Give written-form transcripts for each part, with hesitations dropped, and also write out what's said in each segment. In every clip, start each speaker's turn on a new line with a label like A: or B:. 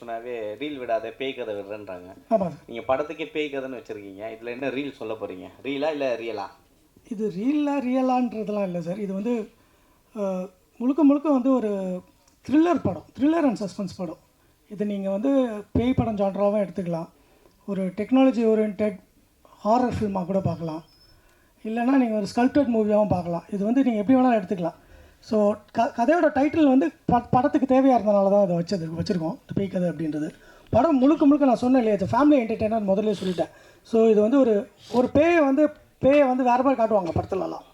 A: சொன்னாவே ரீல் விடாத பேய் கதை விடுறேன்றாங்க.
B: ஆமாம் சார்.
A: நீங்கள் படத்துக்கே பேய் கதைன்னு வச்சுருக்கீங்க. இதில் என்ன ரீல் சொல்ல போகிறீங்க? ரீலா இல்லை ரியலா?
B: இது ரியலான்றதெல்லாம் இல்லை சார். இது வந்து முழுக்க முழுக்க வந்து ஒரு த்ரில்லர் படம், த்ரில்லர் அண்ட் சஸ்பென்ஸ் படம். இது நீங்கள் வந்து பேய் படம் ஜான்ராகவும் எடுத்துக்கலாம், ஒரு டெக்னாலஜி ஓரியன்ட் ஹாரர் ஃபில்மாக கூட பார்க்கலாம், இல்லைனா நீங்கள் ஒரு ஸ்கல்ப்டட் மூவியாகவும் பார்க்கலாம். இது வந்து நீங்கள் எப்படி வேணாலும் எடுத்துக்கலாம். ஸோ கதையோட டைட்டில் வந்து படத்துக்கு தேவையாக இருந்தனால தான் அதை வச்சுருக்கோம், இந்த பேய் கதை அப்படின்றது. படம் முழுக்க முழுக்க நான் சொன்னேன் இல்லையா, இது ஃபேமிலி என்டர்டெய்னர் முதல்ல சொல்லிட்டேன். ஸோ இது வந்து ஒரு பேயை வந்து வேறு மாதிரி காட்டுவாங்க படத்துலலாம்.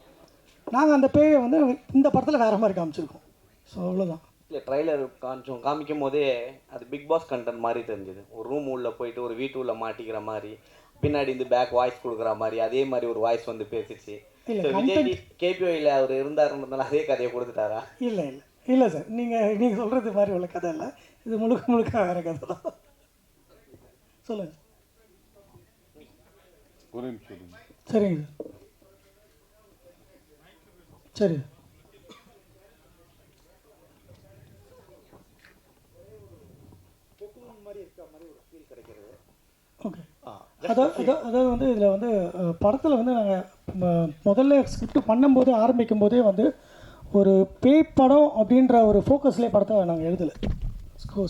B: நாங்கள் அந்த பேயை வந்து இந்த படத்தில் வேறு மாதிரி காமிச்சிருக்கோம். ஸோ அவ்வளோதான்.
A: இல்லை, ட்ரைலர் காமிக்கும் போதே அது பிக் பாஸ் கண்டென்ட் மாதிரி தெரிஞ்சுது. ஒரு ரூம் உள்ளே போயிட்டு ஒரு வீட்டு உள்ளே மாட்டிக்கிற மாதிரி, பின்னாடி இந்த பேக் வாய்ஸ் கொடுக்குற மாதிரி, அதே மாதிரி ஒரு வாய்ஸ் வந்து பேசிச்சு. விஜய் கேபிஓயில் அவர் இருந்தாருன்றதுனால அதே கதையை கொடுத்துட்டாரா?
B: இல்லை இல்லை இல்லை சார், நீங்கள் சொல்கிறது மாதிரி உள்ள கதை இல்லை. இது முழுக்க முழுக்க வேறு கதை தான். சொல்லுங்கள். சரிங்க சார். சரி. ஓகே. அதாவது வந்து இதில் வந்து படத்தில் வந்து நாங்கள் முதல்ல ஸ்கிரிப்ட் பண்ணும்போதே ஆரம்பிக்கும் போதே வந்து ஒரு பேய் படம் அப்படின்ற ஒரு ஃபோக்கஸ்லேயே படத்தை நாங்கள் எழுதலை.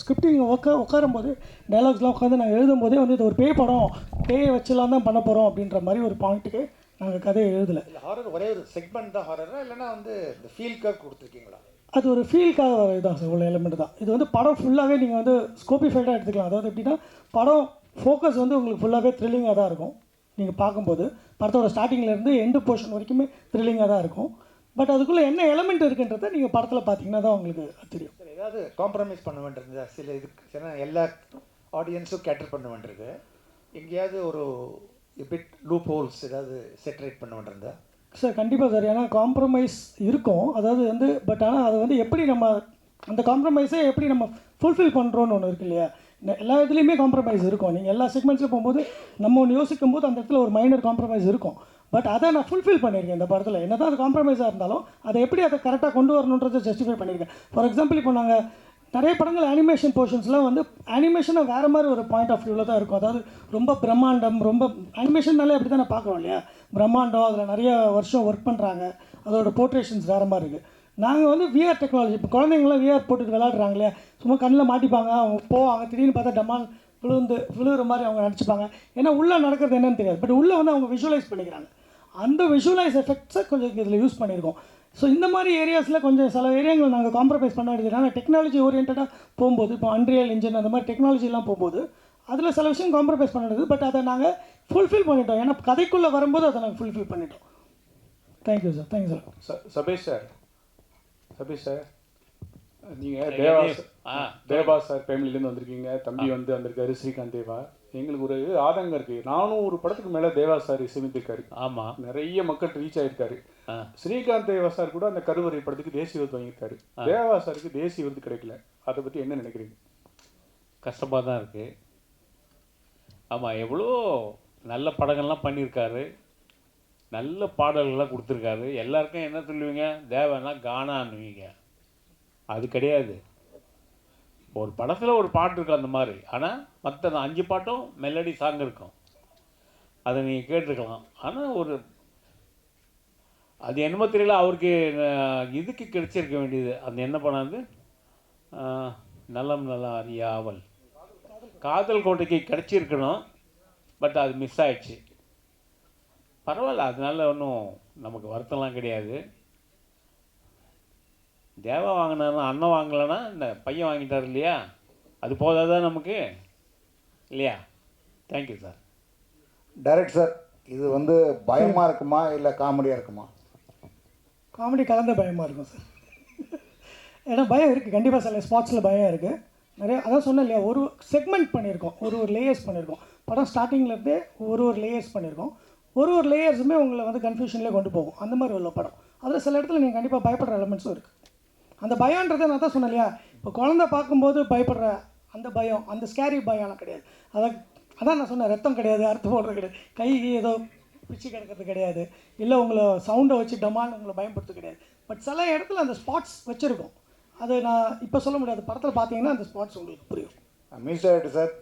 B: ஸ்கிரிப்டிங் உட்காரும்போது டைலாக்ஸ்லாம் உட்காந்து நாங்கள் எழுதும்போதே வந்து இது ஒரு பேய் படம், பேயை வச்சுலாம் தான் பண்ண போகிறோம் அப்படின்ற மாதிரி ஒரு பாயிண்ட்டுக்கு நாங்கள் கதையை எழுதலை.
C: ஹாரர் ஒரே ஒரு செக்மெண்ட் தான் ஹாரரா, இல்லைன்னா வந்து இந்த ஃபீல்காக கொடுத்துருக்கீங்களா?
B: அது ஒரு ஃபீல்காக இதுதான் சார், உள்ள எலிமெண்ட் தான். இது வந்து படம் ஃபுல்லாகவே நீங்கள் வந்து ஸ்கோபிஃபைடாக எடுத்துக்கலாம். அதாவது எப்படின்னா, படம் ஃபோக்கஸ் வந்து உங்களுக்கு ஃபுல்லாகவே த்ரில்லிங்காக தான் இருக்கும். நீங்கள் பார்க்கும்போது படத்தோட ஸ்டார்டிங்லேருந்து எண்டு போர்ஷன் வரைக்குமே த்ரில்லிங்காக தான் இருக்கும். பட் அதுக்குள்ளே என்ன எலிமெண்ட் இருக்குன்றதை நீங்கள் படத்தில் பார்த்தீங்கன்னா தான் உங்களுக்கு தெரியும்.
C: சார், ஏதாவது காம்ப்ரமைஸ் பண்ண வேண்டியிருந்தா சில இதுக்கு எல்லா ஆடியன்ஸும் கேட்டர் பண்ண வேண்டியிருக்கு. எங்கேயாவது ஒரு பிட் லூப் ஹோல்ஸ் ஏதாவது செட்ரேட் பண்ண வேண்டியிருந்தா?
B: சார் கண்டிப்பாக சார். ஏன்னா காம்ப்ரமைஸ் இருக்கும், அதாவது வந்து பட் ஆனால் அதை வந்து எப்படி நம்ம அந்த காம்ப்ரமைஸை எப்படி நம்ம ஃபுல்ஃபில் பண்ணுறோன்னு ஒன்று இருக்கு இல்லையா. எல்லா இதுலேயுமே காம்ப்ரமைஸ் இருக்கும். நீங்கள் எல்லா செக்மெண்ட்ஸில் போகும்போது நம்ம ஒன்று யோசிக்கும் போது அந்த இடத்துல ஒரு மைனர் காம்ப்ரமைஸ் இருக்கும். பட் அதை நான் ஃபுல்ஃபில் பண்ணியிருக்கேன் இந்த படத்தில். என்ன தான் அது காம்ப்ரமைஸாக இருந்தாலும் அதை எப்படி அதை கரெக்டாக கொண்டு வரணுன்றதை ஜஸ்டிஃபை பண்ணியிருக்கேன். ஃபார் எக்ஸாம்பிள், இப்போ நாங்கள் நிறைய படங்கள் அனிமேஷன் போர்ஷன்ஸ்லாம் வந்து அனிமேஷனை வேறு மாதிரி ஒரு பாயிண்ட் ஆஃப் வியூவில் தான் இருக்கும். அதாவது ரொம்ப பிரம்மாண்டம், ரொம்ப அனிமேஷன்னாலே அப்படி தான் நான் பார்க்குறோம் இல்லையா, பிரம்மாண்டம், அதில் நிறைய வருஷம் ஒர்க் பண்ணுறாங்க, அதோட போர்ட்ரேஷன்ஸ் வேறு மாதிரி இருக்குது. நாங்கள் வந்து விஆர் டெக்னாலஜி, இப்போ குழந்தைங்களாம் விஆர் போட்டுட்டு விளையாடுறாங்க இல்லையா, சும்மா கண்ணில் மாட்டிப்பாங்க, அவங்க போவாங்க, திடீர்னு பார்த்தா டமால் விழுகிற மாதிரி அவங்க நடிச்சுப்பாங்க. ஏன்னா உள்ளே நடக்கிறது என்னன்னு தெரியாது, பட் உள்ளே வந்து அவங்க விஷுவலைஸ் பண்ணிக்கிறாங்க. அந்த விஷுவலைஸ் எஃபெக்ட்ஸை கொஞ்சம் இதில் யூஸ் பண்ணியிருக்கோம். ஸோ இந்த மாதிரி ஏரியாஸில் கொஞ்சம் சில ஏரியாங்கள் நாங்கள் காம்ப்ரமைஸ் பண்ண வேண்டியது. ஆனால் டெக்னாலஜி ஓரியன்டாக போகும்போது, இப்போ அன்ரியல் இன்ஜின் அந்த மாதிரி டெக்னாலஜிலாம் போகும்போது அதில் சில விஷயம் காம்ப்ரமைஸ் பண்ண வேண்டியது. பட் அதை நாங்கள் ஃபுல்ஃபில் பண்ணிட்டோம். ஏன்னா கதைக்குள்ளே வரும்போது அதை நாங்கள் ஃபுல்ஃபில் பண்ணிட்டோம். Thank you sir. Thank you sir.
D: Sabesh sir, நீங்கள் தேவா சார் ஃபேமிலிலேருந்து வந்திருக்கீங்க. தம்பி வந்து வந்திருக்காரு, ஸ்ரீகாந்த் தேவா. எங்களுக்கு ஒரு ஆதங்கம் இருக்குது. 400 படத்துக்கு மேலே தேவா சார் இசையமைத்திருக்காரு. ஆமாம், நிறைய மக்கள் ரீச் ஆகிருக்காரு. ஸ்ரீகாந்த் தேவா சார் கூட அந்த கருவறை படத்துக்கு தேசிய விருது வாங்கியிருக்காரு. தேவா சாருக்கு தேசிய விருது கிடைக்கல. அதை பற்றி என்ன நினைக்கிறீங்க?
E: கஷ்டமாக தான் இருக்குது. ஆமாம், எவ்வளோ நல்ல படங்கள்லாம் பண்ணியிருக்காரு, நல்ல பாடல்கள்லாம் கொடுத்துருக்காரு. எல்லாருக்கும் என்ன சொல்லுவீங்க, தேவனா கானான்னுவீங்க. அது கிடையாது. ஒரு படத்தில் ஒரு பாட்டு இருக்கும் அந்த மாதிரி. ஆனால் மற்ற 5 பாட்டும் மெலடி சாங் இருக்கும், அதை நீங்கள் கேட்டிருக்கலாம். ஆனால் அது என்னமோ தெரியல, அவருக்கு இதுக்கு கிடைச்சிருக்க வேண்டியது அந்த என்ன பண்ணாது, நலம் நலம் அறியாவல் காதல் கோட்டைக்கு கிடைச்சிருக்கணும். பட் அது மிஸ் ஆயிடுச்சு. பரவாயில்ல, அதனால ஒன்றும் நமக்கு வருத்தம்லாம் கிடையாது. தேவா வாங்கினாலும் அண்ணன் வாங்கலைன்னா இந்த பையன் வாங்கிட்டார் இல்லையா, அது போதாதான் நமக்கு இல்லையா. Thank you sir.
C: டைரக்ட் சார், இது வந்து பயமாக இருக்குமா இல்லை காமெடியாக இருக்குமா?
B: காமெடி கலந்த பயமாக இருக்கும் சார். ஏன்னா பயம் இருக்குது கண்டிப்பாக. சில ஸ்பாட்ஸில் பயம் இருக்குது நிறைய. அதான் சொன்னேன் இல்லையா, ஒரு செக்மெண்ட் பண்ணியிருக்கோம், ஒரு லேயர்ஸ் பண்ணியிருக்கோம். படம் ஸ்டார்டிங்லேருந்தே ஒரு லேயர்ஸ் பண்ணியிருக்கோம். ஒரு லேயர்ஸுமே உங்களை வந்து கன்ஃபியூஷன்லேயே கொண்டு போகும். அந்த மாதிரி உள்ள படம். அதில் சில இடத்துல நீங்கள் கண்டிப்பாக பயப்படுற எலிமெண்ட்ஸும் இருக்குது. அந்த பயன்றதை நான் தான் சொன்னேன் இல்லையா, இப்போ குழந்தை பார்க்கும்போது பயப்படுற அந்த பயம், அந்த ஸ்கேரி பயம்லாம் கிடையாது. அதான் நான் சொன்னேன், ரத்தம் கிடையாது, அர்த்தம் போடுறது கிடையாது, கை ஏதோ பிச்சு கிடக்கிறது கிடையாது, இல்லை உங்களை சவுண்டை வச்சு டமான்னு உங்களை பயன்படுத்த கிடையாது. பட் சில இடத்துல அந்த ஸ்பாட்ஸ் வச்சுருக்கோம். அது நான் இப்போ சொல்ல முடியாது. படத்தில் பார்த்தீங்கன்னா அந்த ஸ்பாட்ஸ் உங்களுக்கு புரியும்.
C: Music director sir.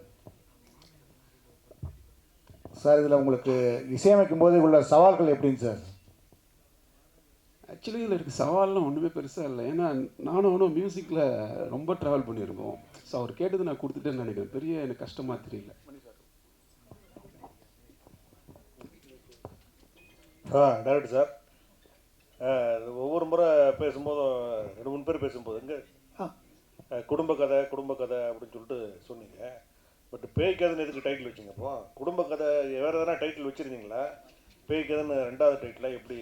C: சார் இதில் உங்களுக்கு இசையமைக்கும் போது உள்ள சவால்கள் எப்படிங்க சார்?
F: ஆக்சுவலி இதில் இருக்க சவால்லாம் ஒன்றுமே பெருசாக இல்லை. ஏன்னா நானும் அவனும் மியூசிக்கில் ரொம்ப ட்ராவல் பண்ணியிருக்கோம். ஸோ அவர் கேட்டது நான் கொடுத்துட்டேன்னு நினைக்கிறேன். பெரிய எனக்கு கஷ்டமாக தெரியல.
G: டைரக்டர் சார், ஒவ்வொரு முறை பேசும்போதும் 2-3 பேர் பேசும்போது எங்கே குடும்ப கதை அப்படின்னு சொல்லிட்டு சொன்னீங்க. பட் பேய் கதைன்னு எதுக்கு டைட்டில் வச்சிங்க? அப்போ குடும்ப கதை வேறு எதனா டைட்டில் வச்சுருந்தீங்களா? பேய் கதைன்னு 2வது டைட்டிலாக எப்படி?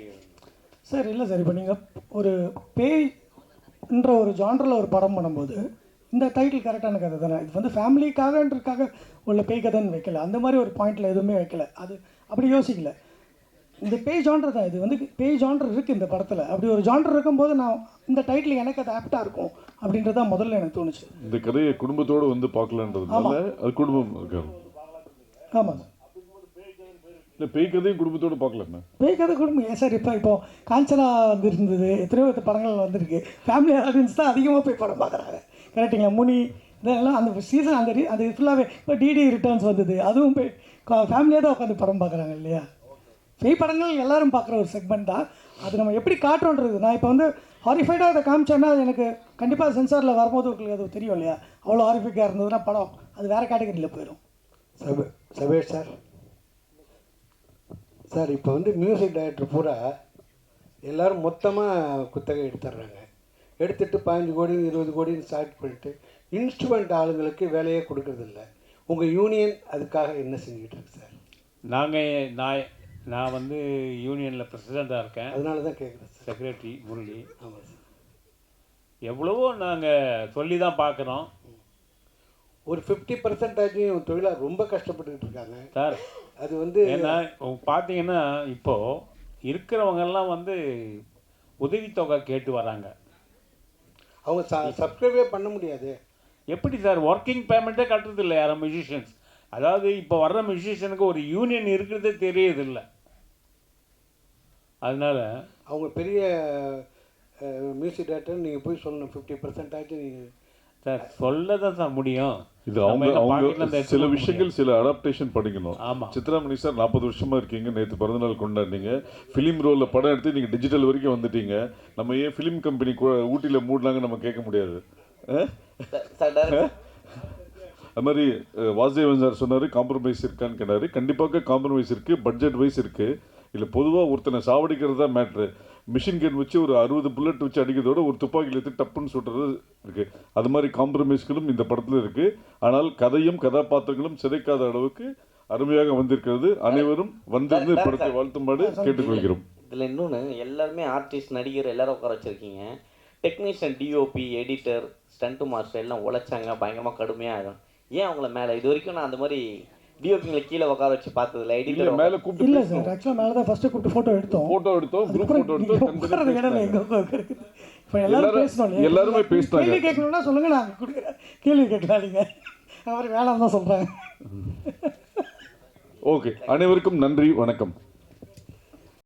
B: சார் இல்லை சார், இப்போ நீங்கள் ஒரு பேய்ன்ற ஒரு ஜான்ரில் ஒரு படம் பண்ணும்போது இந்த டைட்டில் கரெக்டான கதை தானே. இது வந்து ஃபேமிலிக்காகன்றதுக்காக உள்ள பேய் கதைன்னு வைக்கல, அந்த மாதிரி ஒரு பாயிண்டில் எதுவுமே வைக்கல. அது அப்படி யோசிக்கல. இந்த பேய் ஜான்டர் தான், இது வந்து பேய் ஜான்டர் இருக்குது இந்த படத்தில். அப்படி ஒரு ஜான்டர் இருக்கும்போது நான் இந்த டைட்டில் எனக்கு அது ஆப்டாக இருக்கும் அப்படின்றத முதல்ல எனக்கு தோணுச்சு.
H: இந்த கதையை குடும்பத்தோடு வந்து பார்க்கலான்றதுனால அது குடும்பம் இருக்காது.
B: ஆமாம் சார்.
H: இல்லை பேய் கதையும் குடும்பத்தோடு பார்க்கலாண்ணா.
B: பேய் கதை குடும்பம் ஏன் சார்? இப்போ காஞ்சனா வந்துருந்தது, எத்தனையோ படங்கள் வந்திருக்கு. ஃபேமிலி ஆடியன்ஸ் தான் அதிகமாக போய் படம் பார்க்குறாங்க. கரெக்டுங்களா? முனி இதெல்லாம் அந்த சீசன் அந்த ஃபுல்லாகவே இப்போ டிடி ரிட்டர்ன்ஸ் வந்தது, அதுவும் போய் ஃபேமிலியாக தான் உட்காந்து படம் பார்க்குறாங்க இல்லையா? பேய் படங்கள் எல்லாரும் பார்க்குற ஒரு செக்மெண்ட் தான். அது நம்ம எப்படி காட்டுறோன்றது. நான் இப்போ வந்து ஹாரிஃபைடாக அதை காமிச்சேன்னா அது எனக்கு கண்டிப்பாக சென்சாரில் வரும்போது உங்களுக்கு அது தெரியும் இல்லையா? அவ்வளோ ஹாரிஃபைக்காக இருந்ததுன்னா படம் அது வேறு கேட்டகரியில் போயிடும்.
I: சபேஷ் சார், சார் இப்போ வந்து மியூசிக் டைரக்டர் பூரா எல்லோரும் மொத்தமாக குத்தகை எடுத்துடுறாங்க. எடுத்துகிட்டு 15 கோடி 20 கோடின்னு ஸ்டார்ட் பண்ணிட்டு இன்ஸ்ட்ருமெண்ட் ஆளுங்களுக்கு வேலையே கொடுக்கறதில்ல. உங்கள் யூனியன் அதுக்காக என்ன செஞ்சுக்கிட்டு இருக்கு சார்?
E: நான் வந்து யூனியனில் பிரசிடெண்ட்டாக இருக்கேன்.
I: அதனால தான் கேட்குறேன் சார்.
E: செக்ரட்டரி முரளி.
I: ஆமாம் சார்.
E: எவ்வளவோ நாங்கள் சொல்லி தான் பார்க்குறோம்.
I: ஒரு 50% தொழிலாக ரொம்ப கஷ்டப்பட்டுக்கிட்டு இருக்காங்க
E: சார்.
I: அது வந்து
E: ஏன்னா பார்த்தீங்கன்னா இப்போது இருக்கிறவங்கெல்லாம் வந்து உதவித்தொகை கேட்டு வராங்க.
I: அவங்க சப்ஸ்கிரைபே பண்ண முடியாது.
E: எப்படி சார்? ஒர்க்கிங் பேமெண்ட்டே கட்டுறது இல்லை யாரும் மியூசிஷியன்ஸ். அதாவது இப்போ வர்ற மியூசிஷியனுக்கு ஒரு யூனியன் இருக்கிறதே தெரியறதில்லை. அதனால்
I: அவங்க பெரிய மியூசிக் டைரக்டர் நீங்கள் போய் சொல்லணும் 50% நீங்கள்
E: சார் சொல்ல தான் சார் முடியும்.
H: இது அவங்க சில விஷயங்கள் சில அடாப்டேஷன் பண்ணிக்கணும்.
E: ஆமாம்.
H: சித்ராமணி சார் 40 வருஷமாக இருக்கீங்க. நேற்று பிறந்தநாள் கொண்டாடினீங்க. ஃபிலிம் ரோலில் படம் எடுத்து நீங்கள் டிஜிட்டல் வரைக்கும் வந்துட்டீங்க. நம்ம ஏன் ஃபிலிம் கம்பெனி ஊட்டியில் மூடினாங்க நம்ம கேட்க முடியாது. அது மாதிரி வாசுதேவன் சார் சொன்னார் காம்ப்ரமைஸ் இருக்கான்னு கேட்டார். கண்டிப்பாக காம்ப்ரமைஸ் இருக்குது. பட்ஜெட் வைஸ் இருக்குது. இல்லை பொதுவாக ஒருத்தனை சாவடிக்கிறது தான் மேட்ரு. மிஷின் கன் வச்சு ஒரு 60 புல்லட் வச்சு அடிக்கிறதோட ஒரு துப்பாக்கியில் எடுத்து டப்புன்னு சுட்டுறது இருக்குது. அது மாதிரி காம்ப்ரமைஸ்களும் இந்த படத்தில் இருக்குது. ஆனால் கதையும் கதாபாத்திரங்களும் சிதைக்காத அளவுக்கு அருமையாக வந்திருக்கிறது. அனைவரும் வந்திருந்து படத்தை வாழ்த்துமாறு கேட்டுக்கொள்கிறோம்.
A: இதில் இன்னொன்று, எல்லாருமே ஆர்டிஸ்ட் நடிகர் எல்லாரும் உட்கார வச்சுருக்கீங்க. Technician, DOP, editor, stunt master எல்லாம் உழைச்சாங்க பயங்கரமாக கடுமையாக. ஏன் அவங்கள மேலே இது வரைக்கும் நான் அந்த மாதிரி டிஓபிங்களை கீழே உட்கார வச்சு பார்த்ததில்ல. எடிட்டர்
H: மேலே கூப்பிட்டு
B: இல்லை சார், ஆக்சுவலாக மேலே தான் ஃபஸ்ட்டு கூப்பிட்டு ஃபோட்டோ எடுத்தோம்.
H: குரூப் ஃபோட்டோ எடுத்தோம்.
B: இப்போ எல்லாரும் பேசணும்.
H: எல்லாருமே பேசினாங்க.
B: கேள்வி கேட்கணும்னா சொல்லுங்கள், நான் கொடுக்குறேன். கேள்வி கேட்கலாம் நீங்கள். அவர் வேணாம் தான் சொல்கிறேன்.
H: ஓகே, அனைவருக்கும் நன்றி, வணக்கம்.